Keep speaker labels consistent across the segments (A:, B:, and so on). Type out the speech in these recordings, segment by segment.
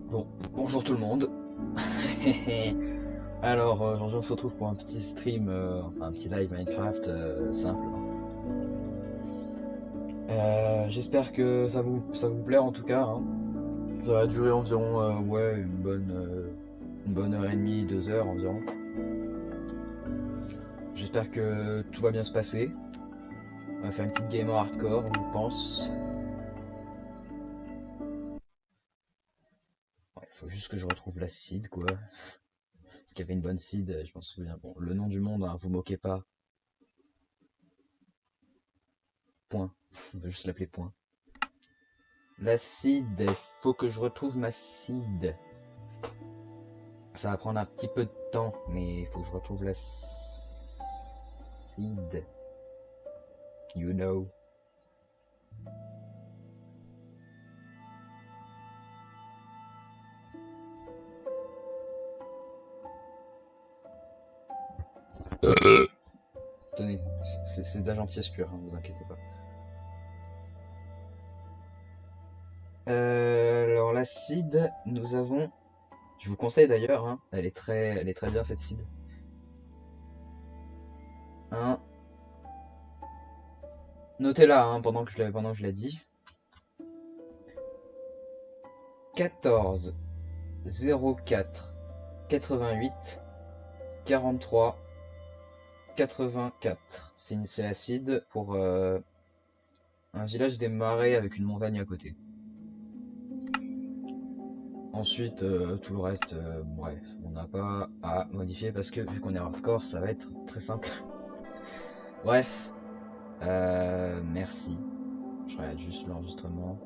A: Bon, bonjour tout le monde. Alors, aujourd'hui on se retrouve pour un petit stream, enfin un petit live Minecraft simple, hein. J'espère que ça vous plaît en tout cas, hein. Ça va durer environ ouais, une bonne heure et demie, 2 heures environ. J'espère que tout va bien se passer. On va faire une petite game en hardcore, je pense. Ouais, il faut juste que je retrouve la seed, quoi. Parce qu'il y avait une bonne seed, je m'en souviens. Bon, le nom du monde, hein, vous moquez pas. Point. On va juste l'appeler point. La seed, il faut que je retrouve ma seed. Ça va prendre un petit peu de temps, mais il faut que je retrouve la seed. You know. Tenez, c'est de la gentillesse pure, hein, vous inquiétez pas. Alors la seed, nous avons. Je vous conseille d'ailleurs, hein, elle est très bien cette seed. Hein, notez-la hein, pendant que je l'ai dit. 14 04 88 43 84. C'est acide pour un village des marais avec une montagne à côté. Ensuite, tout le reste, bref, on n'a pas à modifier parce que vu qu'on est hardcore, ça va être très simple. Bref, merci. Je regarde juste l'enregistrement.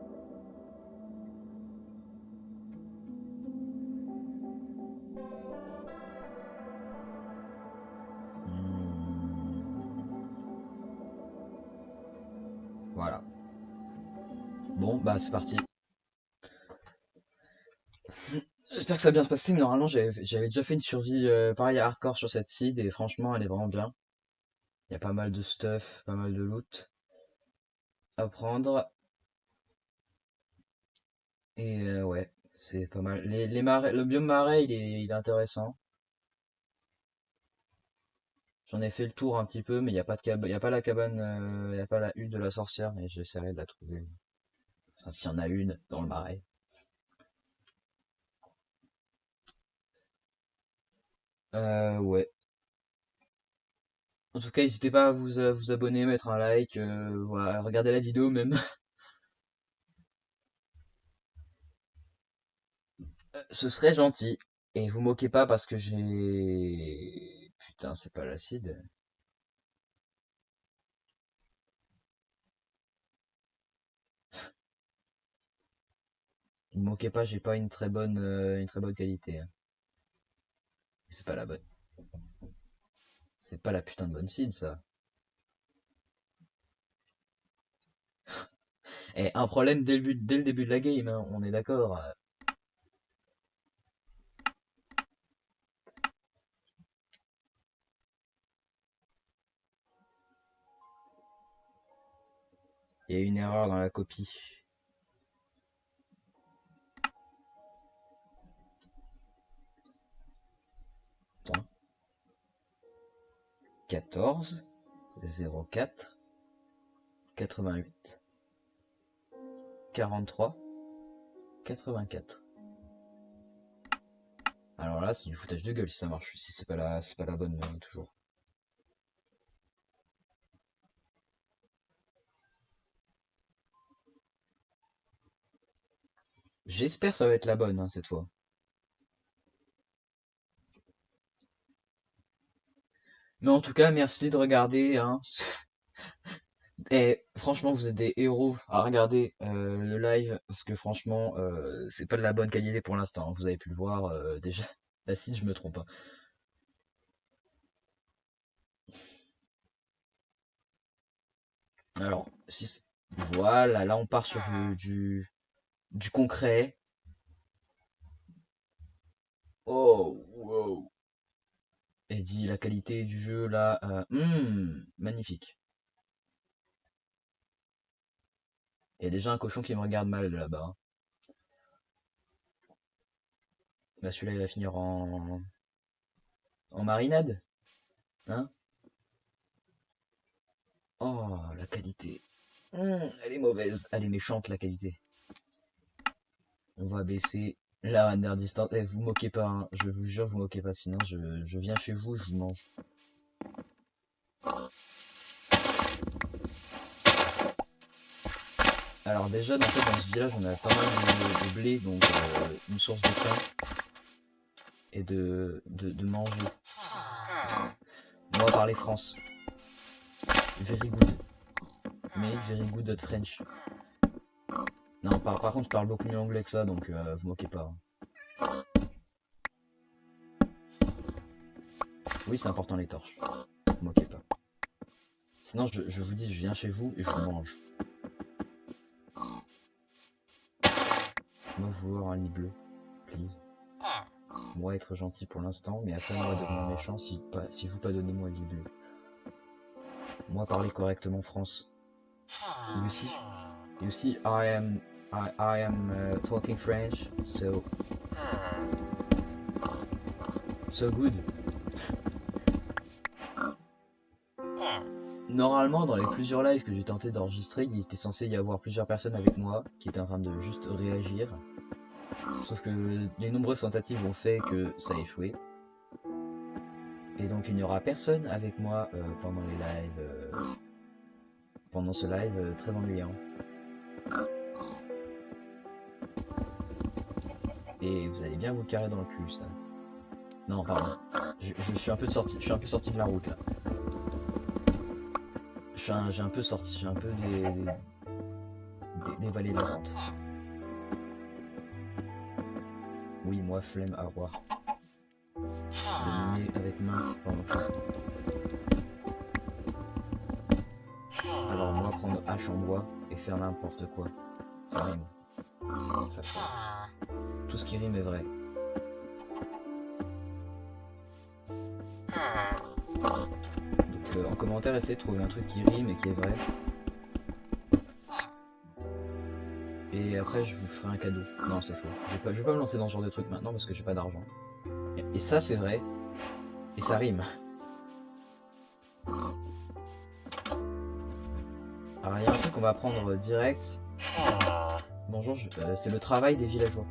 A: Hmm, voilà. Bon, bah c'est parti. J'espère que ça va bien se passer, mais normalement j'avais déjà fait une survie pareil à hardcore sur cette seed et franchement elle est vraiment bien. Il y a pas mal de stuff, pas mal de loot à prendre. Et ouais, c'est pas mal. Les marais, le biome marais il est intéressant. J'en ai fait le tour un petit peu, mais il n'y a pas de cabane, il y a pas la cabane, il y a pas la hutte de la sorcière, mais j'essaierai de la trouver. Enfin, s'il y en a une dans le marais. Ouais. En tout cas, n'hésitez pas à vous abonner, mettre un like, voilà, regardez la vidéo même. Ce serait gentil. Et vous moquez pas parce que j'ai... Putain, c'est pas l'acide. Vous moquez pas, j'ai pas une très bonne qualité, hein. C'est pas la bonne. C'est pas la putain de bonne seed, ça. Et un problème dès le début de la game, hein, on est d'accord. Il y a une erreur dans la copie. Point. 14 04 88 43 84. Alors là, c'est du foutage de gueule si ça marche, si c'est pas la bonne toujours. J'espère que ça va être la bonne hein, cette fois. Mais en tout cas, merci de regarder, hein. Et franchement, vous êtes des héros à regarder le live parce que franchement, c'est pas de la bonne qualité pour l'instant, hein. Vous avez pu le voir déjà. Bah si, je me trompe pas. Alors, si voilà, là on part sur du concret. Oh, wow. Et dit la qualité du jeu là, magnifique. Il y a déjà un cochon qui me regarde mal de là-bas, hein. Bah celui-là il va finir en marinade. Hein? Oh, la qualité. Elle est mauvaise. Elle est méchante, la qualité. On va baisser la render distance. Eh, vous moquez pas, hein. Je vous jure, vous moquez pas. Sinon, je viens chez vous, je vous mange. Alors déjà, dans ce village, on a pas mal de blé, donc une source de pain et de manger. Moi, parler France. Very good. Mais very good at French. Non, par contre, je parle beaucoup mieux anglais que ça, donc vous moquez pas. Oui, c'est important les torches. Vous moquez pas. Sinon, je vous dis, je viens chez vous et je vous mange. Moi, je veux avoir un lit bleu, please. Moi, être gentil pour l'instant, mais après, moi, devenir méchant si vous pas donnez moi le lit bleu. Moi, parler correctement France. You see, I am talking French, so good. Normalement, dans les plusieurs lives que j'ai tenté d'enregistrer, il était censé y avoir plusieurs personnes avec moi qui étaient en train de juste réagir. Sauf que les nombreuses tentatives ont fait que ça a échoué. Et donc il n'y aura personne avec moi pendant les lives. Pendant ce live très ennuyant. Et vous allez bien vous carrer dans le cul, ça. Non, pardon. Je suis un peu sorti de la route là. J'ai un peu dévalé la pente. Oui, moi, flemme à voir. Le miner avec main pendant tout. Alors moi, prendre hache en bois et faire n'importe quoi. Ça rime. Ça fait. Tout ce qui rime est vrai. Donc en commentaire, essayez de trouver un truc qui rime et qui est vrai. Et après, je vous ferai un cadeau. Non, c'est faux. Je vais pas me lancer dans ce genre de truc maintenant parce que j'ai pas d'argent. Et ça, c'est vrai. Et ça rime. Alors, il y a un truc qu'on va apprendre direct. Bonjour, c'est le travail des villageois.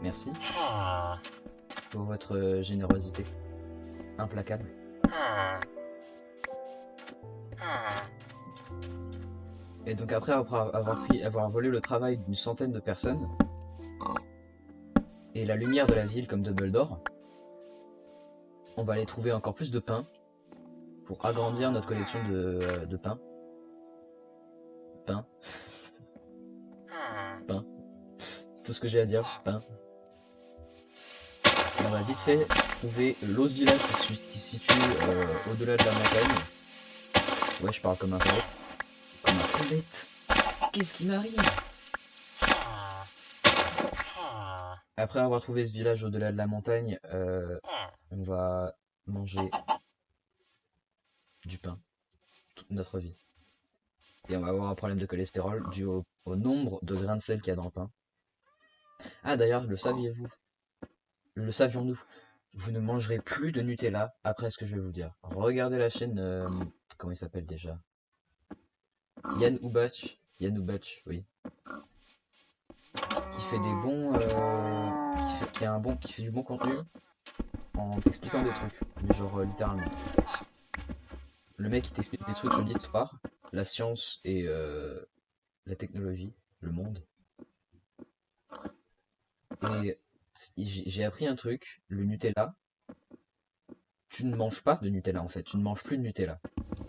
A: Merci pour votre générosité. Implacable. Et donc après avoir volé le travail d'une centaine de personnes, et la lumière de la ville comme Dumbledore, on va aller trouver encore plus de pain pour agrandir notre collection de pain. Pain. Pain. C'est tout ce que j'ai à dire. Pain. Et on va vite fait trouver l'autre village qui se situe au-delà de la montagne. Ouais, je parle comme un poète. Comme un poète. Qu'est-ce qui m'arrive? Après avoir trouvé ce village au-delà de la montagne, on va manger du pain toute notre vie. Et on va avoir un problème de cholestérol dû au nombre de grains de sel qu'il y a dans le pain. Ah d'ailleurs, le saviez-vous? Le savions-nous? Vous ne mangerez plus de Nutella après ce que je vais vous dire. Regardez la chaîne, comment il s'appelle déjà? Yann Ubach, oui. Qui fait des bons, qui fait du bon contenu en t'expliquant des trucs, mais genre littéralement. Le mec il t'explique des trucs sur l'histoire, la science et la technologie, le monde. Et j'ai appris un truc, le Nutella. Tu ne manges pas de Nutella en fait, tu ne manges plus de Nutella.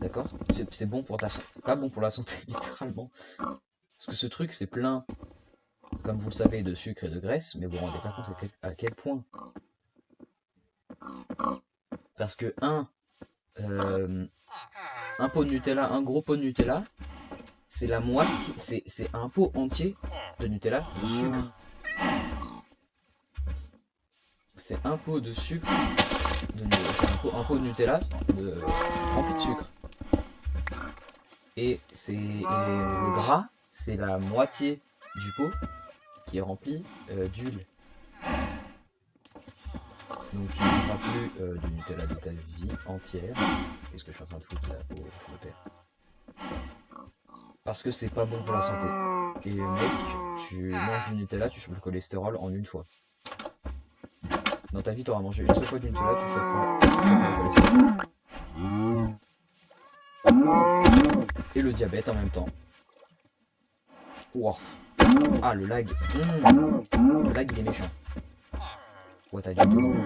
A: D'accord? C'est bon pour ta santé, c'est pas bon pour la santé littéralement. Parce que ce truc c'est plein, comme vous le savez, de sucre et de graisse, mais vous vous rendez pas compte à quel point. Parce que un pot de Nutella, un gros pot de Nutella, c'est la moitié, c'est un pot entier de Nutella de sucre. C'est un pot de sucre, c'est un pot de Nutella rempli de sucre. Et le gras, c'est la moitié du pot. qui est rempli d'huile. Donc tu ne mangeras plus du Nutella de ta vie entière. Qu'est-ce que je suis en train de foutre là? Oh, je me perds. Parce que c'est pas bon pour la santé. Et mec, tu manges du Nutella, tu chopes le cholestérol en une fois. Dans ta vie, tu auras mangé une seule fois du Nutella, tu choperas le cholestérol. Et le diabète en même temps. Wow. Ah, le lag. Le lag, il est méchant. What are you doing?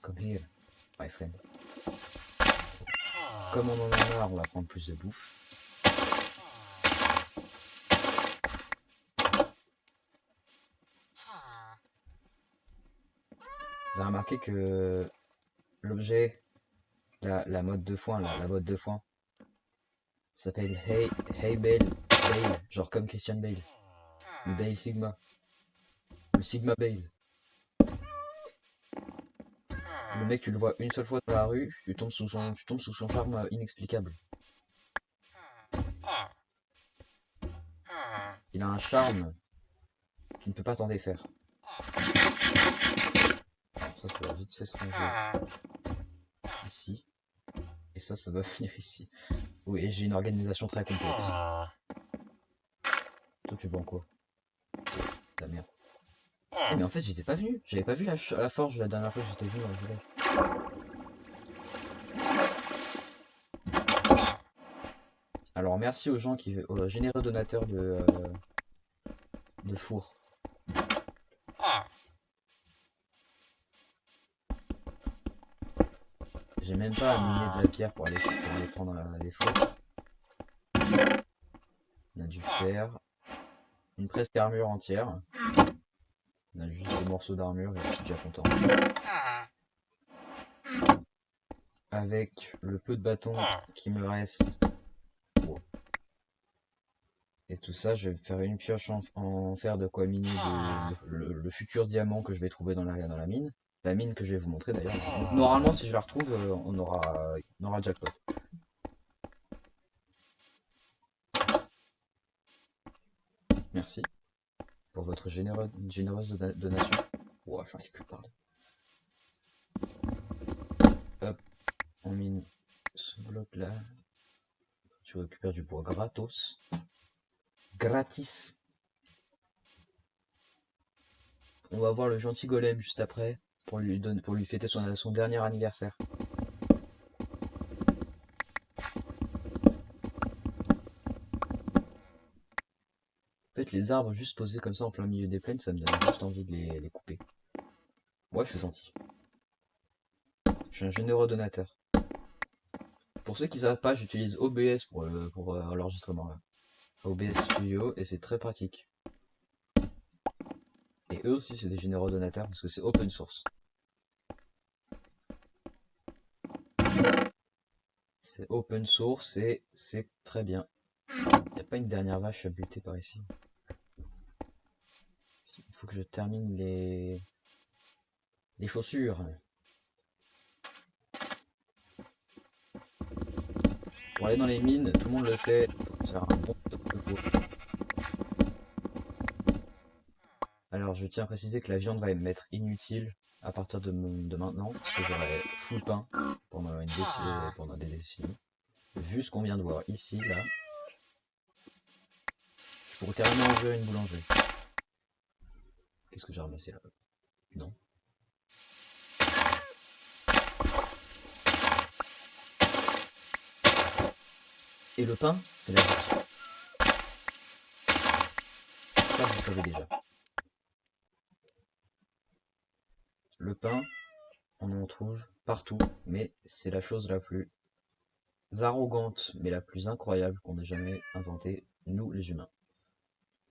A: Come here, my friend. Comme on en a marre, on va prendre plus de bouffe. Vous avez remarqué que l'objet, la mode de foin, là, la botte de foin, s'appelle Hey Bale, genre comme Christian Bale. Le Bale Sigma. Le Sigma Bale. Le mec, tu le vois une seule fois dans la rue, tu tombes sous son charme inexplicable. Il a un charme, tu ne peux pas t'en défaire. Alors ça va vite fait se ranger ici. Et ça va venir ici. Oui, j'ai une organisation très complexe. Toi, tu vends quoi? La merde. Eh, mais en fait, j'étais pas venu. J'avais pas vu la forge la dernière fois que j'étais venu dans le village. Alors, merci aux gens aux généreux donateurs de four. J'ai même pas à miner de la pierre pour aller prendre les fours. On a du fer. Une presque armure entière. On a juste des morceaux d'armure et je suis déjà content. Avec le peu de bâtons qui me reste. Wow. Et tout ça, je vais faire une pioche en fer de quoi miner le futur diamant que je vais trouver dans la mine. La mine que je vais vous montrer d'ailleurs. Donc normalement, si je la retrouve, on aura le jackpot. Merci pour votre généreuse donation. Ouah, j'arrive plus à parler. Hop, on mine ce bloc là. Tu récupères du bois gratos. Gratis. On va voir le gentil golem juste après pour lui fêter son dernier anniversaire. En fait, les arbres juste posés comme ça en plein milieu des plaines, ça me donne juste envie de les couper. Moi, je suis gentil. Je suis un généreux donateur. Pour ceux qui ne savent pas, j'utilise OBS pour l'enregistrement là. OBS Studio et c'est très pratique. Et eux aussi, c'est des généreux donateurs parce que c'est open source. C'est open source et c'est très bien. Il n'y a pas une dernière vache à buter par ici. Il faut que je termine les chaussures. Pour aller dans les mines, tout le monde le sait, faut faire un bon top de peau. Alors je tiens à préciser que la viande va m'être inutile à partir de maintenant, parce que j'aurai full pain pendant des décennies. Vu ce qu'on vient de voir ici, là, je pourrais carrément ouvrir une boulangerie. Qu'est-ce que j'ai ramassé là? Non. Et le pain, c'est la vie. Ça, vous savez déjà. Le pain, on en trouve partout, mais c'est la chose la plus arrogante, mais la plus incroyable qu'on ait jamais inventée, nous les humains.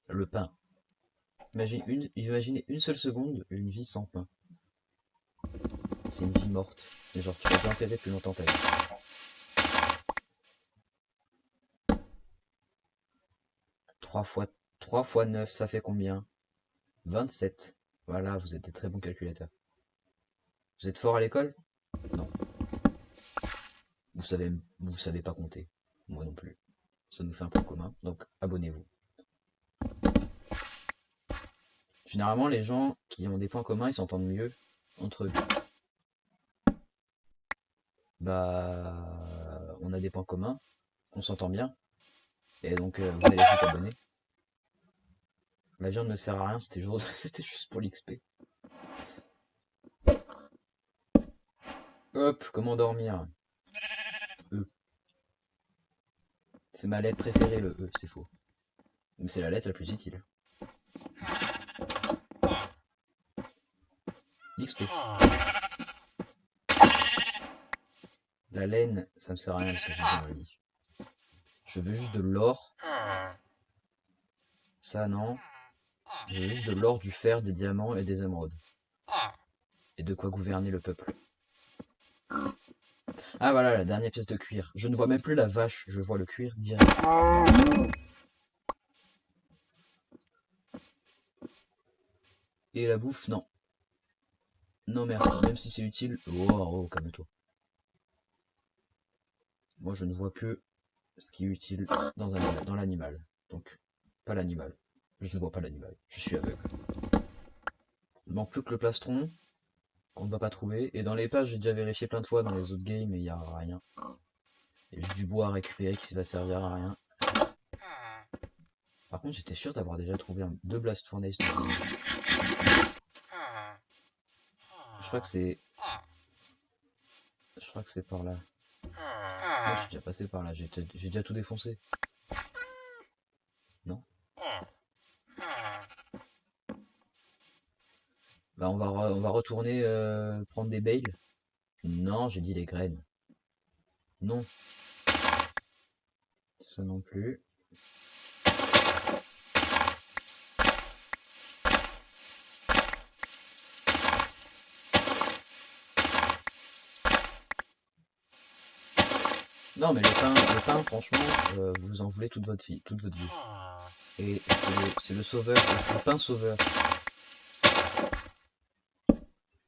A: Le pain. Imaginez une seule seconde une vie sans pain. C'est une vie morte. Et genre, tu vas bien enterrer depuis longtemps ta vie. Trois fois 9, ça fait combien? 27. Voilà, vous êtes des très bons calculateurs. Vous êtes fort à l'école? Non. Vous savez pas compter. Moi non plus. Ça nous fait un point commun, donc abonnez-vous. Généralement, les gens qui ont des points communs, ils s'entendent mieux entre eux. Bah, on a des points communs, on s'entend bien, et donc vous allez vous abonner. La viande ne sert à rien, c'était juste pour l'XP. Hop, comment dormir? E. C'est ma lettre préférée, le E, c'est faux. Mais c'est la lettre la plus utile. L'XP. La laine, ça me sert à rien parce que j'ai déjà un lit. Je veux juste de l'or. Ça, non. Je veux juste de l'or, du fer, des diamants et des émeraudes. Et de quoi gouverner le peuple. Ah voilà, la dernière pièce de cuir. Je ne vois même plus la vache, je vois le cuir direct. Et la bouffe, non. Non merci, même si c'est utile. Oh, calme-toi. Moi je ne vois que ce qui est utile dans l'animal. Donc, pas l'animal. Je ne vois pas l'animal. Je suis aveugle. Il manque plus que le plastron, qu'on ne va pas trouver. Et dans les pages, j'ai déjà vérifié plein de fois dans les autres games, mais il n'y a rien. Il y a juste du bois à récupérer qui va servir à rien. Par contre, j'étais sûr d'avoir déjà trouvé deux blast furnace. Je crois que c'est... Je crois que c'est par là. Moi, je suis déjà passé par là. J'ai déjà tout défoncé. Non? Bah, on va retourner prendre des bales. Non, j'ai dit les graines. Non. Ça non plus. Non, mais le pain franchement, vous en voulez toute votre vie. Et c'est le sauveur, c'est le pain sauveur.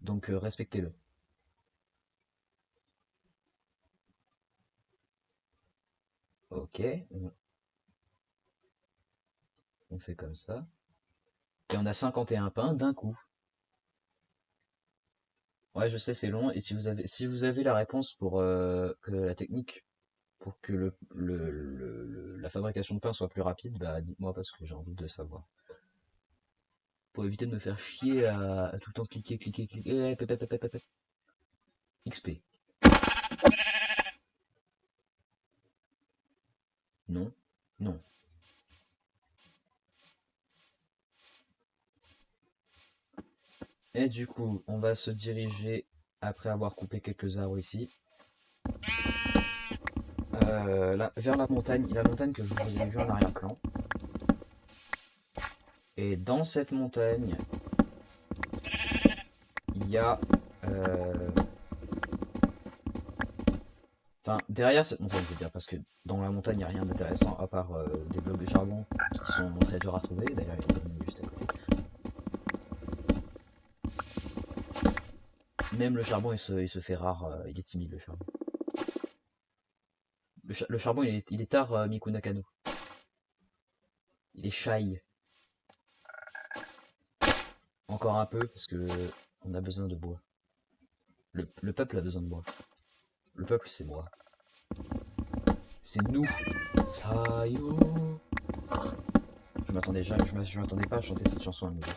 A: Donc respectez-le. Ok, on fait comme ça. Et on a 51 pains d'un coup. Ouais, je sais, c'est long. Et si vous avez la réponse pour que la technique, pour que la fabrication de pain soit plus rapide, bah dites-moi parce que j'ai envie de savoir. Pour éviter de me faire chier à tout le temps cliquer. XP. Non. Non. Et du coup, on va se diriger, après avoir coupé quelques arbres ici, vers la montagne que vous avez vue en arrière-plan. Et dans cette montagne, il y a... Enfin, derrière cette montagne, je veux dire, parce que dans la montagne, il n'y a rien d'intéressant à part des blocs de charbon qui sont très durs à trouver. D'ailleurs, il y a une juste à côté. Même le charbon, il se fait rare, il est timide le charbon. Le charbon, il est tard, Miku Nakano. Il est shy. Encore un peu, parce que on a besoin de bois. Le peuple a besoin de bois. Le peuple, c'est moi. C'est nous. Sayo. Je m'attendais pas à chanter cette chanson à nouveau.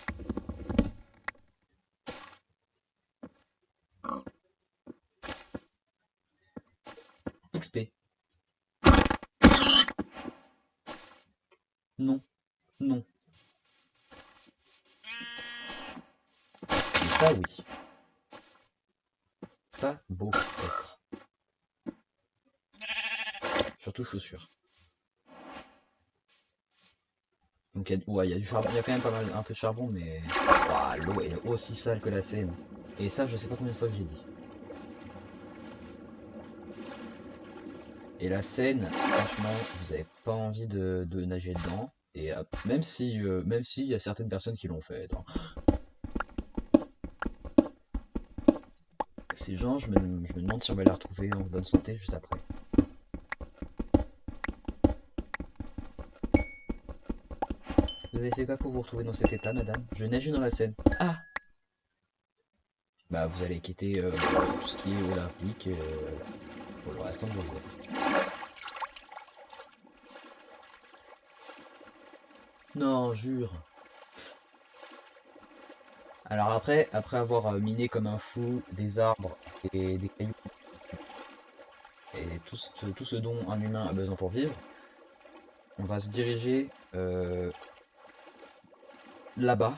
A: XP. Non. Non. Mais ça, oui. Ça, beau être. Surtout chaussures. Donc il y a du charbon, il y a quand même pas mal, un peu de charbon, mais ouah, l'eau est aussi sale que la Seine. Et ça, je sais pas combien de fois je l'ai dit. Et la Seine, franchement, vous avez pas envie de nager dedans. Et même si il y a certaines personnes qui l'ont fait. Hein. Ces gens, je me demande si on va les retrouver en bonne santé juste après. Vous avez fait quoi pour vous retrouver dans cet état, madame? Je nageais dans la Seine. Ah! Bah, vous allez quitter tout ce qui est olympique pour le restant de vos jours. Non, jure. Alors après avoir miné comme un fou des arbres et des cailloux et tout ce dont un humain a besoin pour vivre, on va se diriger là-bas.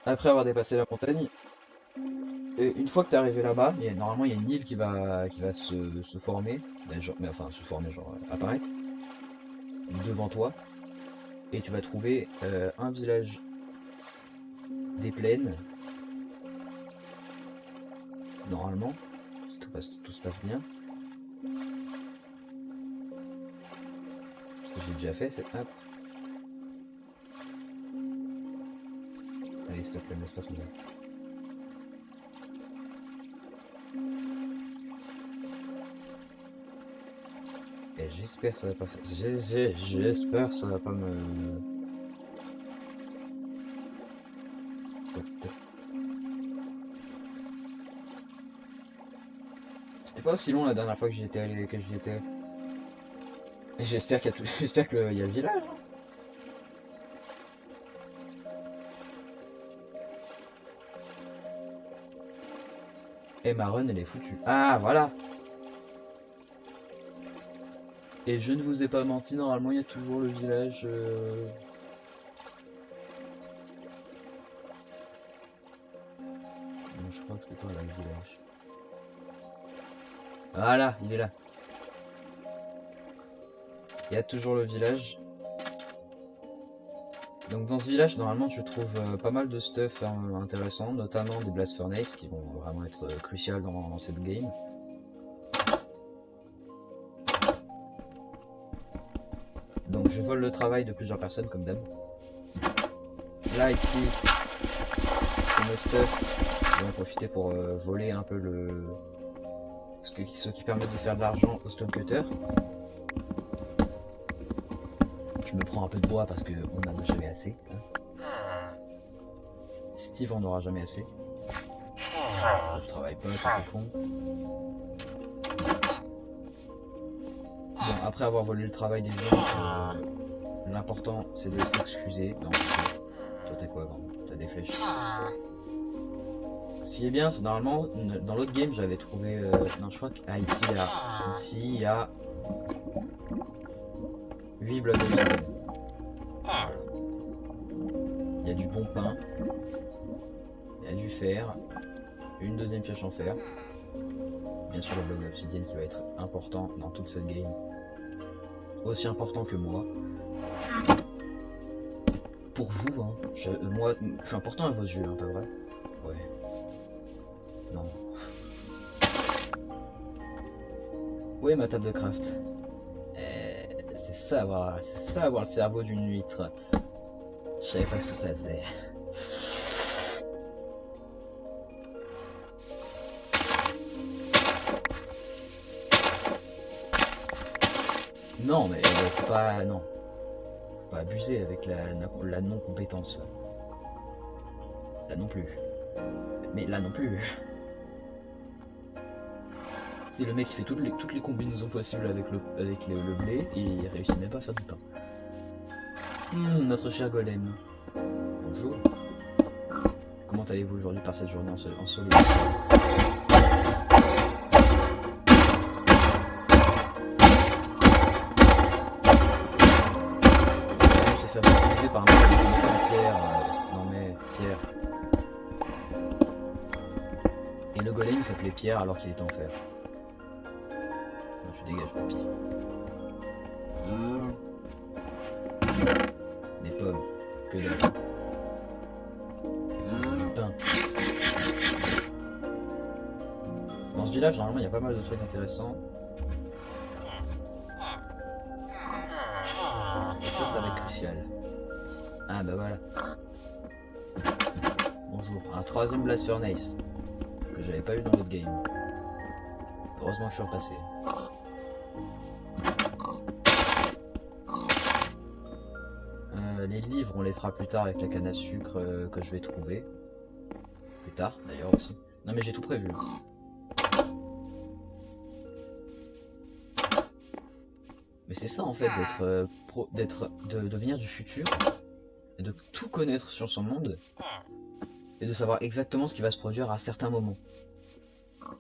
A: Après avoir dépassé la montagne, et une fois que tu es arrivé là-bas, normalement il y a une île qui va se former, mais enfin se former, genre apparaître devant toi, et tu vas trouver un village des plaines, normalement, si tout se passe bien. Parce que j'ai déjà fait cette map. Allez, s'il te plaît, me laisse pas tomber. Et j'espère que ça va pas faire. J'espère que ça va pas me. C'était pas aussi long la dernière fois que j'y étais allé, que j'y étais. Et j'espère qu'il y a tout. J'espère qu'il y a le village. Hein. Et ma run elle est foutue. Ah voilà. Et je ne vous ai pas menti, normalement il y a toujours le village. Non, je crois que c'est pas là le village. Voilà, il est là. Il y a toujours le village. Donc dans ce village, normalement tu trouves pas mal de stuff intéressant, notamment des Blast Furnace qui vont vraiment être cruciales dans cette game. Donc je vole le travail de plusieurs personnes comme d'hab. Là ici, le stuff, je vais en profiter pour voler un peu ce qui permet de faire de l'argent au Stone Cutter. Je me prends un peu de bois parce qu'on n'en a jamais assez. Hein. Steve en aura jamais assez. Je travaille pas, tout est con. Bon, après avoir volé le travail des gens, l'important c'est de s'excuser. Non, toi t'es quoi, grand? T'as des flèches. Ce qui est bien, c'est normalement, dans l'autre game j'avais trouvé... non, je crois que... Ah, ici il y a 8 blocs d'obsidienne. Il y a du bon pain. Il y a du fer. Une deuxième pioche en fer. Bien sûr le bloc d'obsidienne qui va être important dans toute cette game. Aussi important que moi. Pour vous, hein. Moi, je suis important à vos yeux, hein, pas vrai? Ouais. Non. Oui, ma table de craft. C'est ça avoir le cerveau d'une huître. Je savais pas ce que ça faisait. Non, mais faut pas, non, faut pas abuser avec la non-compétence. Là non plus. Mais là non plus. C'est le mec qui fait toutes les combinaisons possibles avec le blé et il réussit même pas à faire du pain. Notre cher golem. Bonjour. Comment allez-vous aujourd'hui par cette journée ensoleillée? Je vais se faire utiliser par un mec qui s'appelle Pierre. Non mais Pierre. Et le golem il s'appelait Pierre alors qu'il était en fer. Non, tu dégages, papy. Des pommes. Que dalle. Du pain. Dans ce village, normalement, il y a pas mal de trucs intéressants. Et ça va être crucial. Ah bah voilà. Bonjour. Un troisième Blast Furnace. Que j'avais pas eu dans l'autre game. Heureusement que je suis repassé. Les on les fera plus tard avec la canne à sucre que je vais trouver. Plus tard, d'ailleurs aussi. Non mais j'ai tout prévu. Mais c'est ça en fait, de venir du futur, et de tout connaître sur son monde, et de savoir exactement ce qui va se produire à certains moments.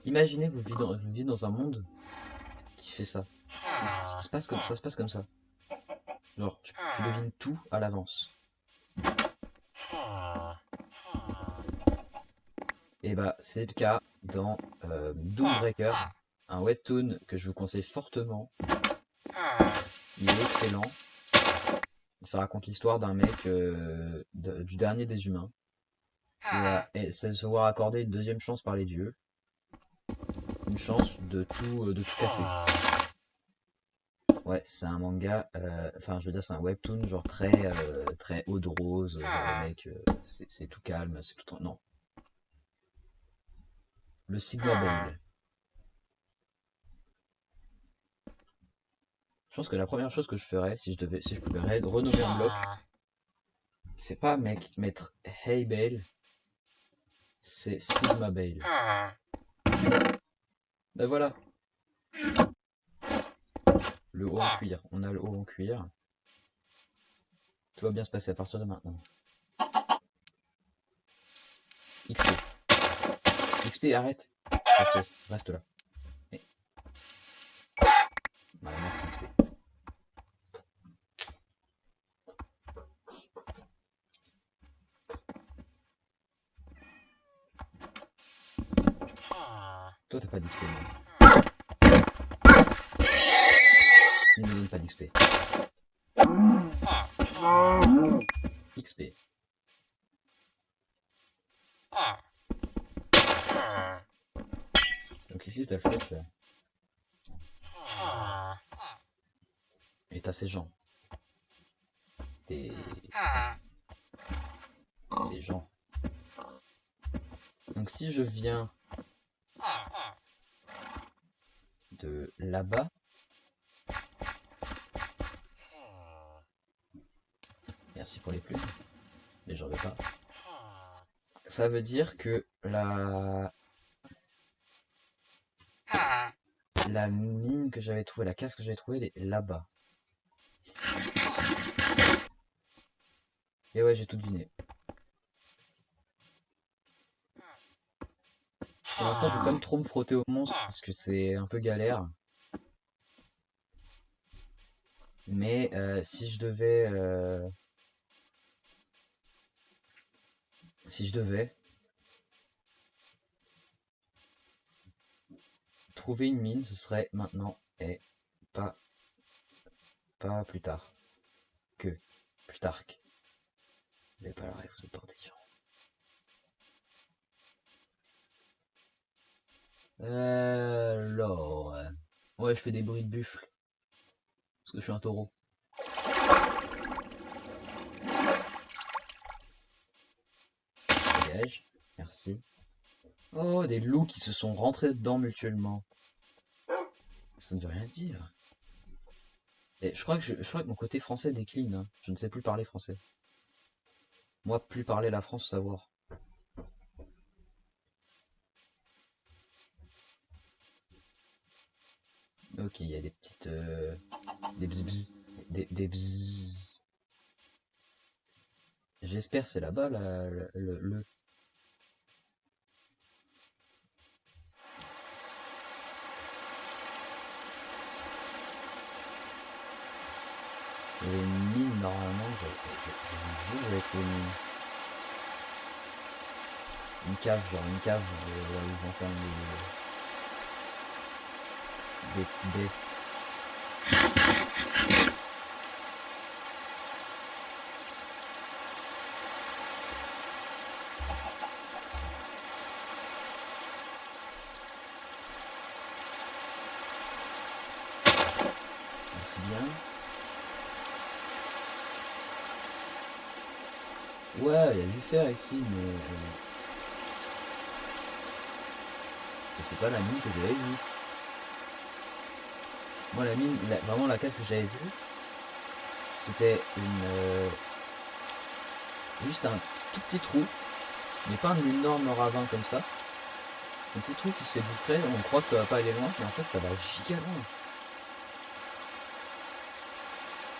A: Imaginez que vous vivez dans un monde qui fait ça. Ça se passe comme ça. Genre, tu devines tout à l'avance. Et bah, c'est le cas dans Doombreaker, un webtoon que je vous conseille fortement. Il est excellent. Ça raconte l'histoire d'un mec du dernier des humains. Et ça se voit accorder une deuxième chance par les dieux. Une chance de tout casser. Ouais, c'est un manga, enfin je veux dire c'est un webtoon genre très eau de rose, genre le mec c'est tout calme, c'est tout... Non. Le Sigma Bale. Je pense que la première chose que je ferais si je pouvais renommer un bloc, c'est pas mettre Hey Bale, c'est Sigma Bale. Ben voilà. Le haut en cuir, on a le haut en cuir. Tout va bien se passer à partir de maintenant. XP. XP, arrête. Reste là. Et... Voilà, merci XP. Toi t'as pas d'XP, non. Il ne donne pas d'XP. XP. Donc ici t'as le flèche. Et t'as ces gens. Des gens. Donc si je viens de là-bas, merci pour les plumes, mais j'en veux pas. Ça veut dire que la mine que j'avais trouvée, la cave que j'avais trouvée, elle est là-bas. Et ouais, j'ai tout deviné. Pour l'instant, je vais pas me trop me frotter au monstre parce que c'est un peu galère. Mais si je devais trouver une mine, ce serait maintenant et pas plus tard que plus tard. Vous avez pas la rêve, vous êtes pas intelligent. Alors, ouais, je fais des bruits de buffle parce que je suis un taureau. Dégage, merci. Oh, des loups qui se sont rentrés dedans mutuellement. Ça ne veut rien dire. Et je crois que mon côté français décline. Hein. Je ne sais plus parler français. Moi, plus parler la France, savoir. Ok, il y a des petites... des bzz, des bzz. J'espère c'est là-bas, le... Il y avait une mine normalement, j'avais trouvé une mine. Une cave, genre une cave où ils vont faire des baies. Merci bien. Ouais, il y a du fer ici, mais c'est pas la mine que j'avais vue. Moi, la mine, vraiment la cave que j'avais vue, c'était une... Juste un tout petit trou, mais pas un énorme ravin comme ça. Un petit trou qui se fait discret, on croit que ça va pas aller loin, mais en fait ça va giga loin.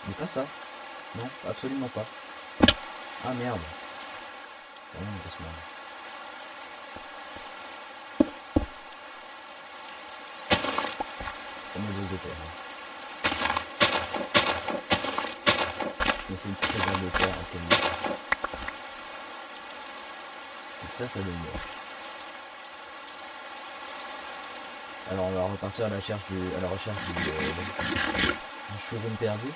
A: Mais pas ça. Non, absolument pas. Ah merde. Oh, on va se marrer. Comme le dos de terre. Hein. Je me fais une petite réserve de terre à calmer. Et ça donne mieux. Alors on va repartir à la recherche du showroom perdu.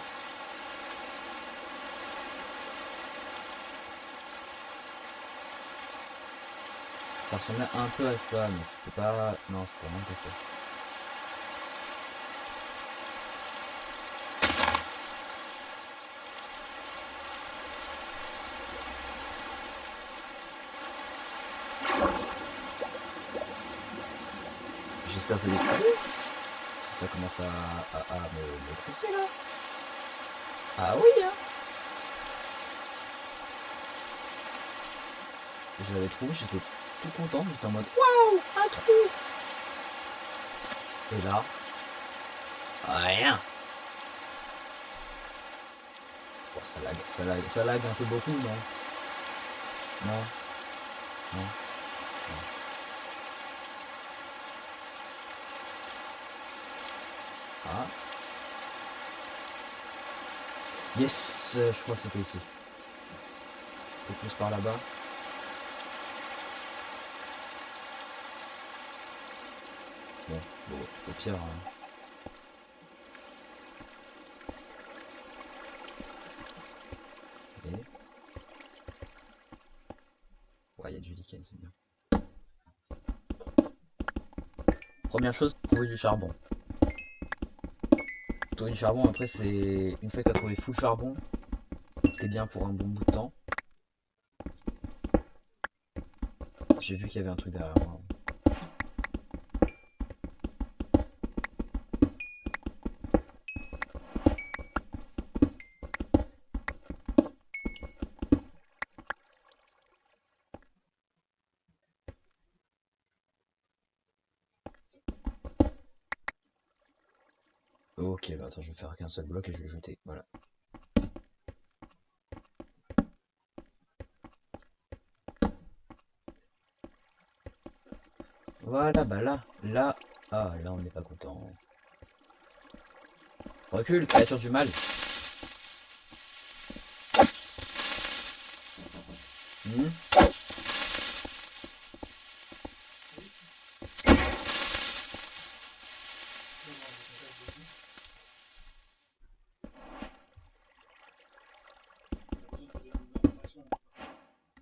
A: Ça ressemblait un peu à ça, mais c'était pas... Non, c'était vraiment pas ça. J'espère que je l'ai trouvé. Parce que ça commence à me presser là. Ah oui hein. Je l'avais trouvé, j'étais tout content, j'étais en mode waouh, un trou. Et là, rien. Bon, ça lag un peu beaucoup, non? Non, non, non. Ah. Yes, je crois que c'était ici. Un peu plus par là-bas. Bon, au pire. Hein. Et... Ouais, il y a du lichen, c'est bien. Première chose, trouver du charbon. Trouver du charbon, après, c'est... Une fois que tu as trouvé full charbon, t'es bien pour un bon bout de temps. J'ai vu qu'il y avait un truc derrière moi. Ok, bah attends, je vais faire qu'un seul bloc et je vais le jeter. Voilà. Voilà, bah là, ah là on n'est pas content. Recule, créature du mal.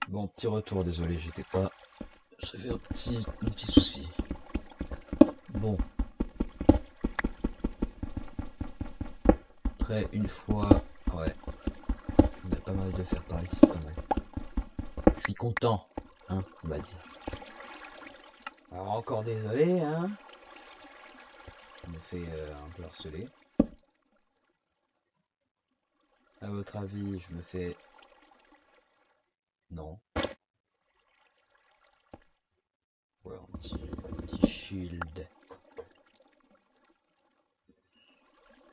A: Bon, petit retour, désolé, j'étais pas... J'avais un petit souci. Bon. Après, une fois... Ouais. On a pas mal de fer par ici, c'est pas mal. Je suis content, hein, on va dire. Alors encore désolé, hein. Je me fais un peu harceler. À votre avis, je me fais... Non. Ouais, un petit shield.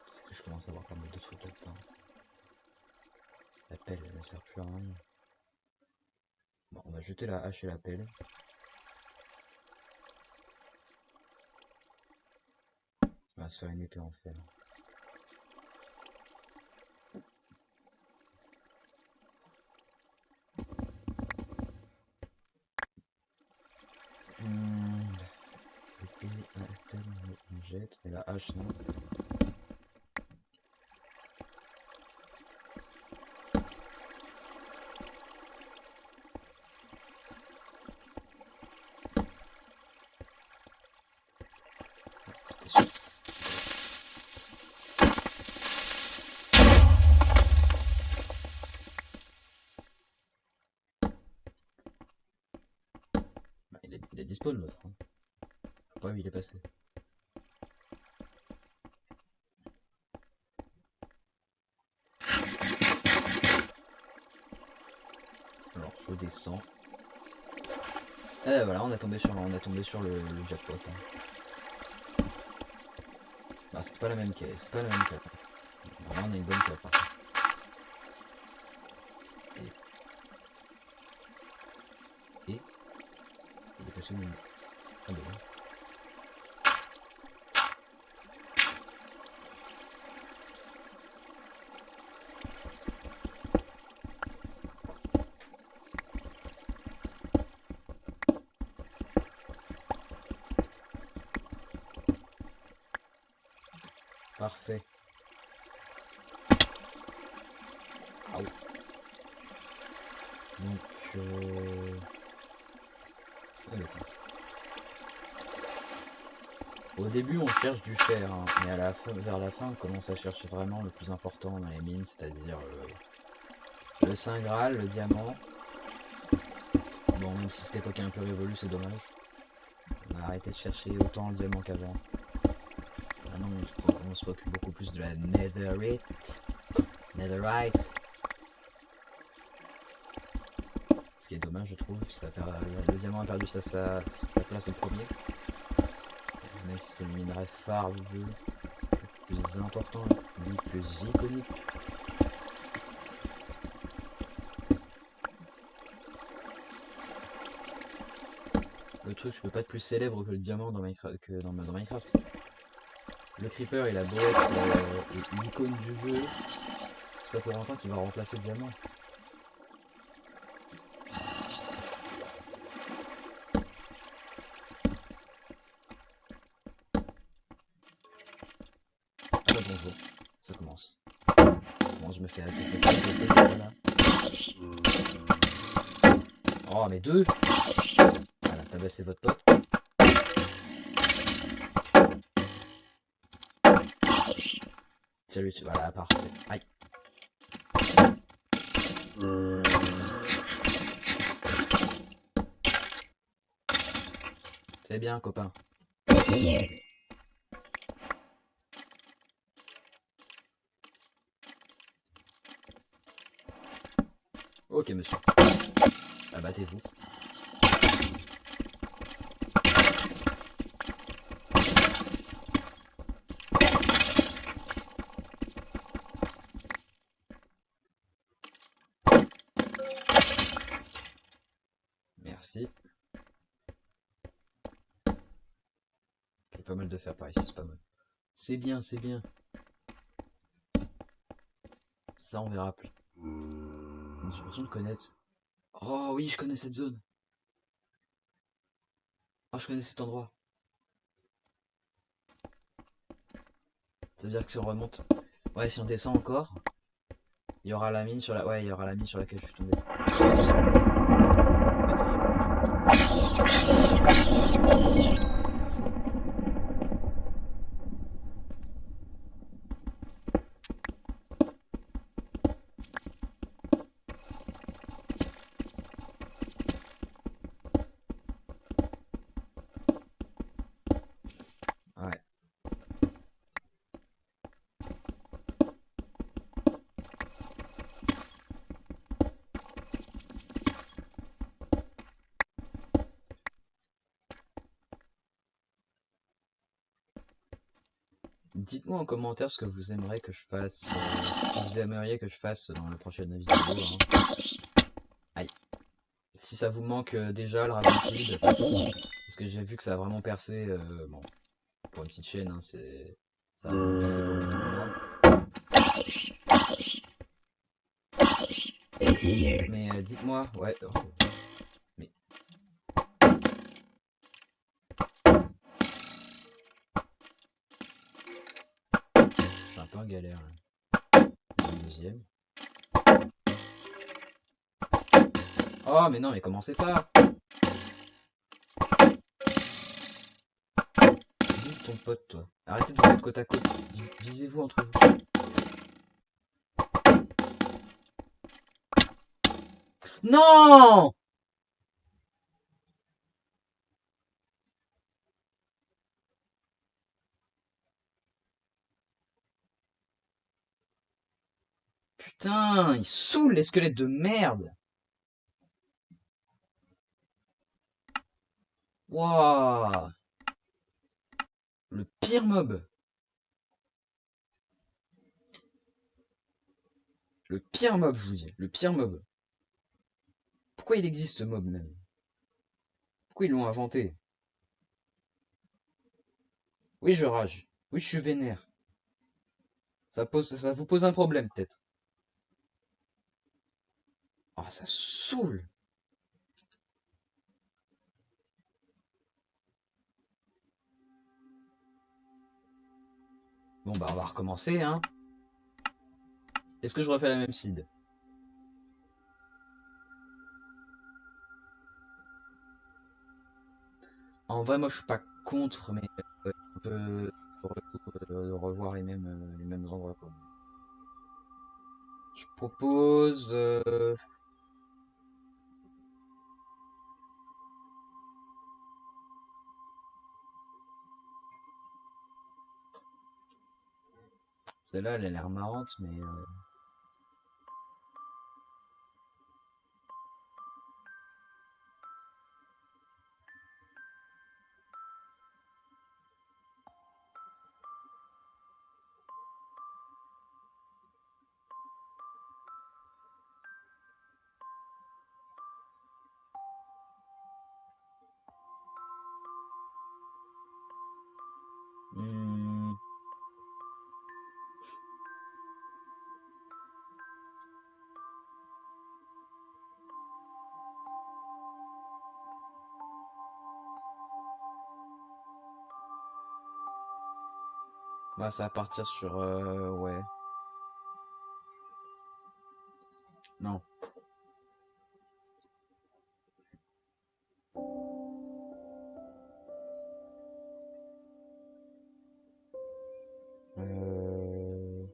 A: C'est que je commence à avoir pas mal de trucs là-dedans. La pelle, elle ne sert plus à rien. Bon, on va jeter la hache et la pelle. On va se faire une épée en fer. L'épée, la pelle, on jette. Et la hache, non. C'était sûr. Bah, il est dispo le nôtre. Hein. Faut pas où il est passé. Je descends. Et voilà, on a tombé sur le jackpot. Hein. Bah, c'est pas la même caisse, c'est pas la même cape. Là, on a une bonne cape. Hein. Et il est passé où? Ah bah oui. Parfait. Ah oui. Donc, ah bah tiens. Au début, on cherche du fer, hein, mais à la fin, vers la fin, on commence à chercher vraiment le plus important dans les mines, c'est-à-dire le Saint Graal, le diamant. Bon, même si cette époque est un peu révolue, c'est dommage. On a arrêté de chercher autant le diamant qu'avant. Maintenant, on se préoccupe beaucoup plus de la netherite. Netherite. Ce qui est dommage, je trouve. Le diamant a perdu sa place au premier. Même si c'est le minerai phare du jeu. Le plus important, le plus iconique. Le truc, je peux pas être plus célèbre que le diamant dans Minecraft. Le creeper, il a beau être l'icône du jeu, c'est pas pour autant qu'il va remplacer le diamant. Ah bah bonjour, ça commence. Bon, je me fais agresser, voilà. Oh, mais deux! Voilà, tabassez votre pote. Salut, voilà, parfait. Aïe. C'est bien, copain. Ok, monsieur. Abattez-vous. Merci. Il y a pas mal de fer par ici, c'est pas mal. C'est bien, c'est bien. Ça, on verra plus. J'ai l'impression de connaître. Oh oui, je connais cette zone. Oh, je connais cet endroit. Ça veut dire que si on remonte. Ouais, si on descend encore, il y aura la mine sur la. Ouais, il y aura la mine sur laquelle je suis tombé. Merci. Ouais. Dites-moi en commentaire ce que vous aimeriez que je fasse. Ce que vous aimeriez que je fasse dans la prochaine vidéo. Hein. Aïe. Si ça vous manque déjà le Ravenfield. Parce que j'ai vu que ça a vraiment percé. Bon, pour une petite chaîne, hein, c'est. Ça a vraiment percé pour le tournoi. Mais dites-moi, ouais. Oh, mais. Je suis un peu en galère là. Le deuxième. Oh, mais non, mais commencez pas! Vise ton pote, toi. Arrêtez de vous mettre côte à côte. Visez-vous entre vous. Non! Putain, il saoule les squelettes de merde! Wouah! Le pire mob! Le pire mob, je vous dis. Le pire mob. Pourquoi il existe ce mob même? Pourquoi ils l'ont inventé? Oui, je rage. Oui, je suis vénère. Ça vous pose un problème, peut-être. Ah, ça saoule! Bon, bah, on va recommencer, hein. Est-ce que je refais la même seed? En vrai, moi, je suis pas contre, mais on peut revoir les mêmes endroits, quoi. Je propose... Celle-là, elle a l'air marrante, mais... hmm, bah, ça va partir sur... ouais. Non. Euh...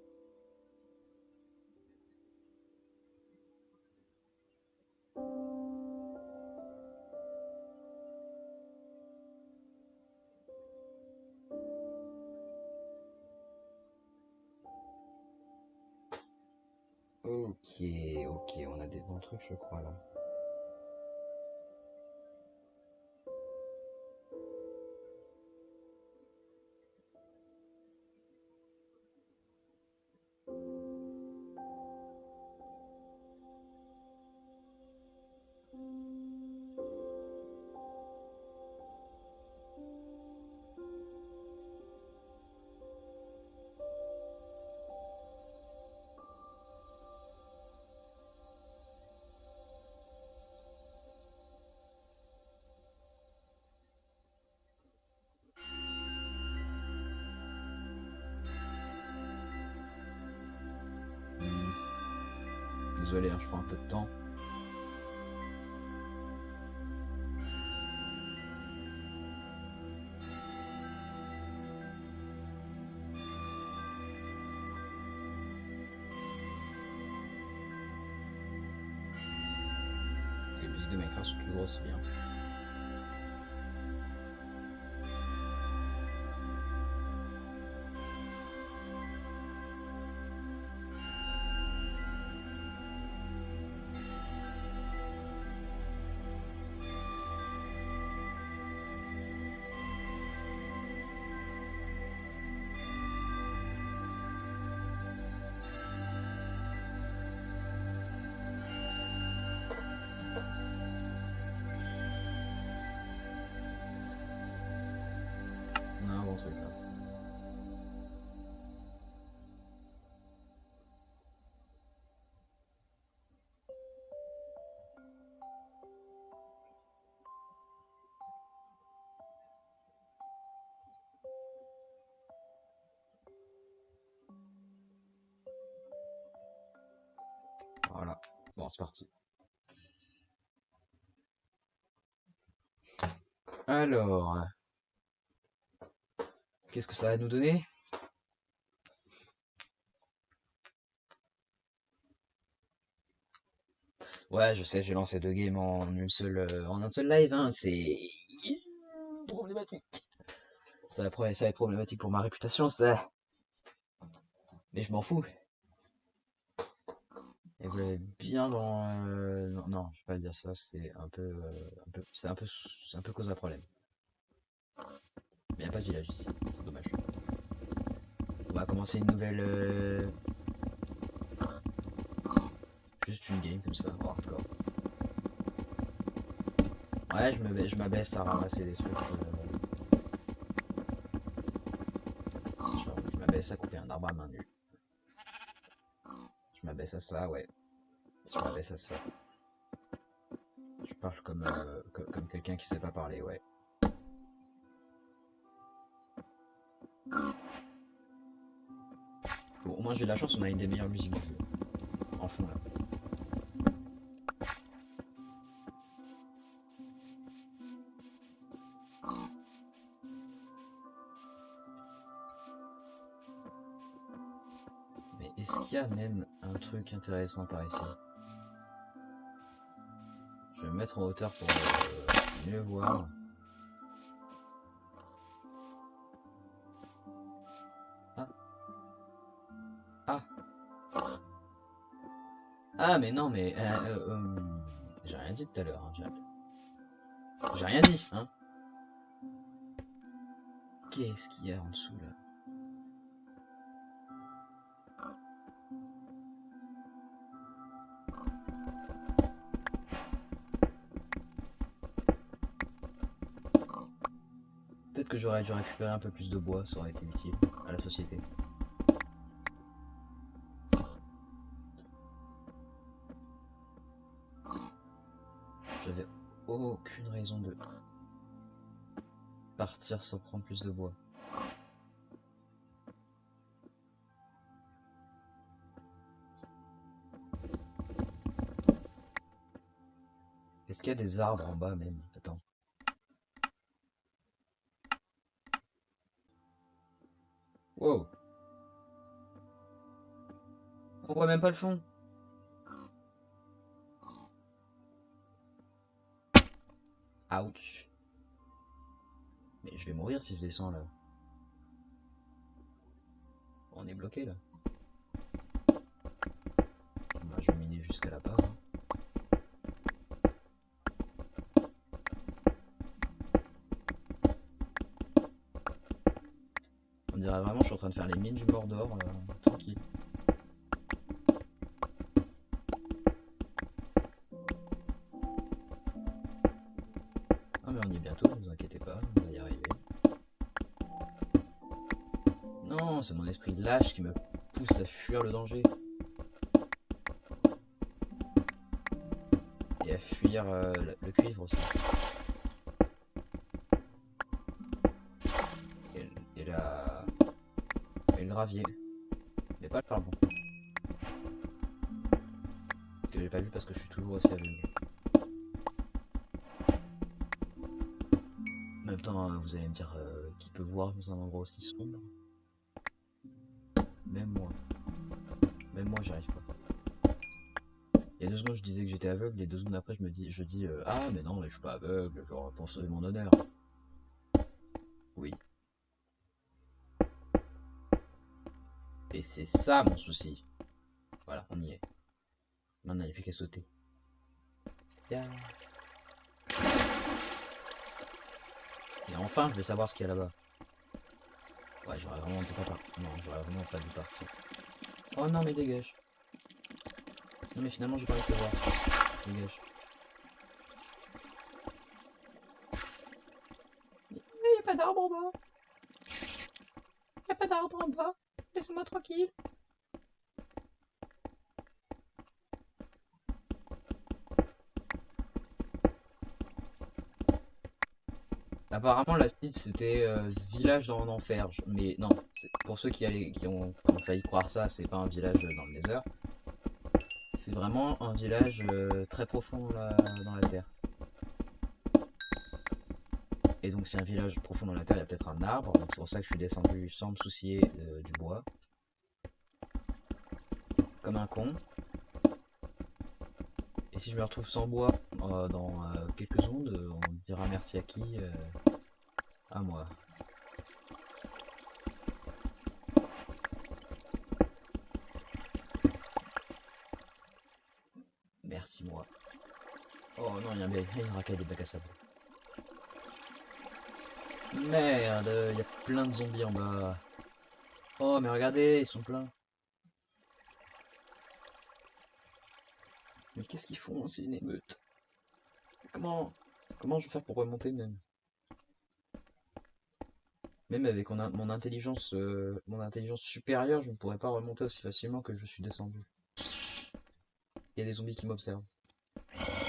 A: Ok, ok, on a des bons trucs, je crois, là. Hmm, désolé, hein, je prends un peu de temps. Les musiques de Minecraft sont toujours aussi bien. On a un bon truc, là. Voilà. Bon, c'est parti. Alors, qu'est-ce que ça va nous donner? Ouais, je sais, j'ai lancé deux games en un seul live, hein, c'est problématique. Ça va être problématique pour ma réputation, ça. Mais je m'en fous. Et ouais, bien dans... non, non, je vais pas dire ça, c'est un peu, c'est un peu cause à problème. Mais y a pas de village ici, c'est dommage. On va commencer une nouvelle... Juste une game comme ça, hardcore. Ouais, je m'abaisse à ramasser des trucs. Je m'abaisse à couper un arbre à main nue. Je m'abaisse à ça, ouais. Je m'abaisse à ça. Je parle comme quelqu'un qui sait pas parler, ouais. Bon, au moins j'ai de la chance, on a une des meilleures musiques du jeu. En fond là. Mais est-ce qu'il y a même un truc intéressant par ici? Je vais me mettre en hauteur pour mieux voir. Ah. Ah. Ah mais non mais... j'ai rien dit tout à l'heure. Hein. J'ai rien dit, hein. Qu'est-ce qu'il y a en dessous là? Peut-être que j'aurais dû récupérer un peu plus de bois, ça aurait été utile à la société. J'avais aucune raison de partir sans prendre plus de bois. Est-ce qu'il y a des arbres en bas même? Attends. Wow. On voit même pas le fond. Ouch. Mais je vais mourir si je descends là. On est bloqué là. Bah, je vais miner jusqu'à là-bas. Hein. On dirait vraiment que je suis en train de faire les mines du Mordor, tranquille. Ah mais on y est bientôt, ne vous inquiétez pas, on va y arriver. Non, c'est mon esprit lâche qui me pousse à fuir le danger. Et à fuir le cuivre aussi. Et le gravier. Mais pas le charbon. Que j'ai pas vu parce que je suis toujours aussi aveugle. En même temps, vous allez me dire qui peut voir dans un endroit aussi sombre. Même moi. Même moi, j'y arrive pas. Il y a 2 secondes, je disais que j'étais aveugle, et 2 secondes après, je dis ah, mais non, mais je suis pas aveugle, genre pour sauver mon honneur. Oui. Et c'est ça mon souci. Voilà, on y est. Maintenant, il n'y a plus qu'à sauter. Yeah. Et enfin, je vais savoir ce qu'il y a là-bas. Ouais, j'aurais vraiment pas partir. Non, j'aurais vraiment pas dû partir. Oh non, mais dégage. Non, mais finalement, j'ai pas envie de te voir. Dégage. Mais y a pas d'arbre en bas. Y a pas d'arbre en bas. Laissez-moi tranquille. Apparemment, la site c'était village dans l'enfer. Mais non, pour ceux qui ont failli croire ça, c'est pas un village dans le Nether. C'est vraiment un village très profond là, dans la terre. Et donc, si un village profond dans la terre, il y a peut-être un arbre. Donc, c'est pour ça que je suis descendu sans me soucier du bois. Comme un con. Et si je me retrouve sans bois dans quelques secondes, on dira merci à qui à moi. Merci moi. Oh non, il y a une racaille des bacs à sable. Merde, il y a plein de zombies en bas. Oh, mais regardez, ils sont pleins. Mais qu'est-ce qu'ils font? C'est une émeute. Comment, comment je vais faire pour remonter même? Même avec mon intelligence supérieure, je ne pourrais pas remonter aussi facilement que je suis descendu. Il y a des zombies qui m'observent.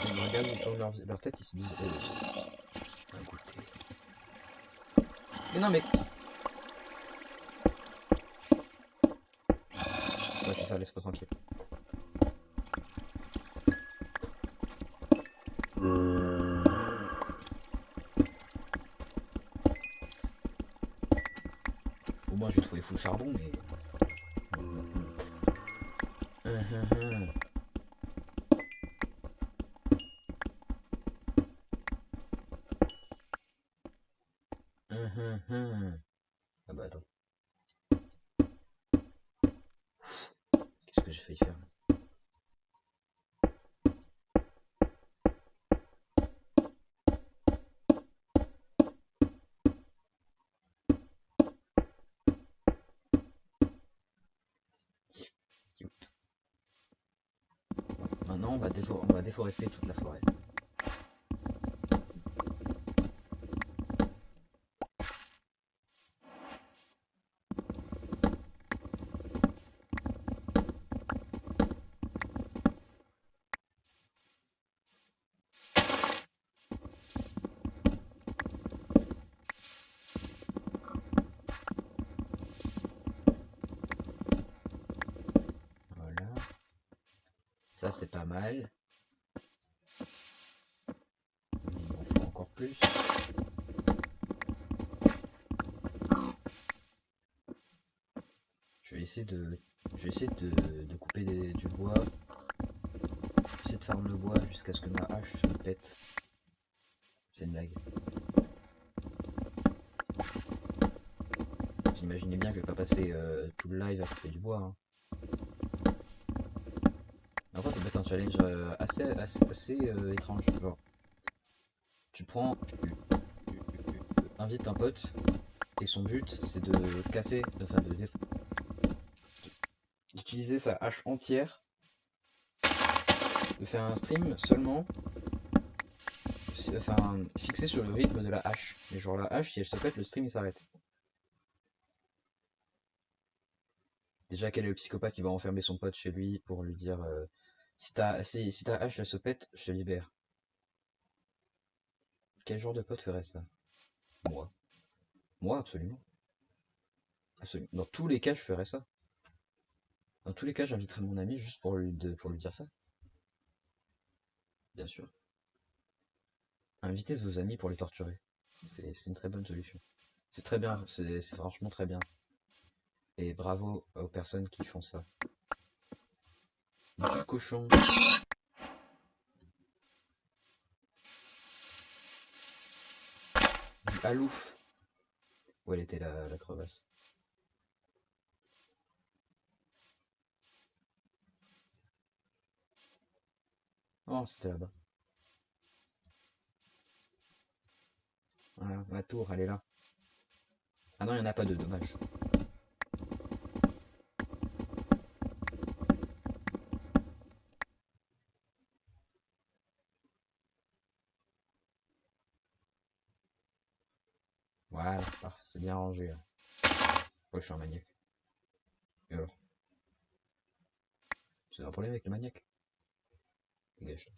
A: Ils me regardent, ils tournent leur tête, ils se disent oh, un goûter. Mais non, mais. Ouais, c'est ça, laisse-moi tranquille. Au moins, j'ai trouvé full charbon, mais. Hum, hum, hum. Ah bah attends, qu'est-ce que j'ai failli faire? Maintenant, on va déforester toute la forêt. Voilà. Ça, c'est pas mal. Il m'en faut encore plus. Je vais essayer de couper du bois. Je vais essayer de farm le bois jusqu'à ce que ma hache se pète. C'est une blague. Vous imaginez bien que je vais pas passer tout le live à couper du bois. Hein. Après, ça peut être un challenge assez étrange. Genre, tu invites un pote et son but c'est de casser, enfin d'utiliser sa hache entière, de faire un stream seulement, enfin fixé sur le rythme de la hache. Et genre la hache, si elle se pète, le stream il s'arrête. Déjà, quel est le psychopathe qui va enfermer son pote chez lui pour lui dire si ta hache elle se pète, je te libère. Quel genre de pote ferait ça? Moi. Moi, absolument. Absolument. Dans tous les cas, je ferais ça. Dans tous les cas, j'inviterais mon ami juste pour lui dire ça. Bien sûr. Invitez vos amis pour les torturer. C'est une très bonne solution. C'est très bien, c'est franchement très bien. Et bravo aux personnes qui font ça. Du cochon. Du halouf. Où elle était la crevasse? Oh, c'était là-bas. Voilà, ma tour, elle est là. Ah non, il n'y en a pas de dommage. Voilà, parfait, c'est bien rangé. Là. Ouais, je suis un maniaque. Et alors? C'est un problème avec le maniaque? Dégage.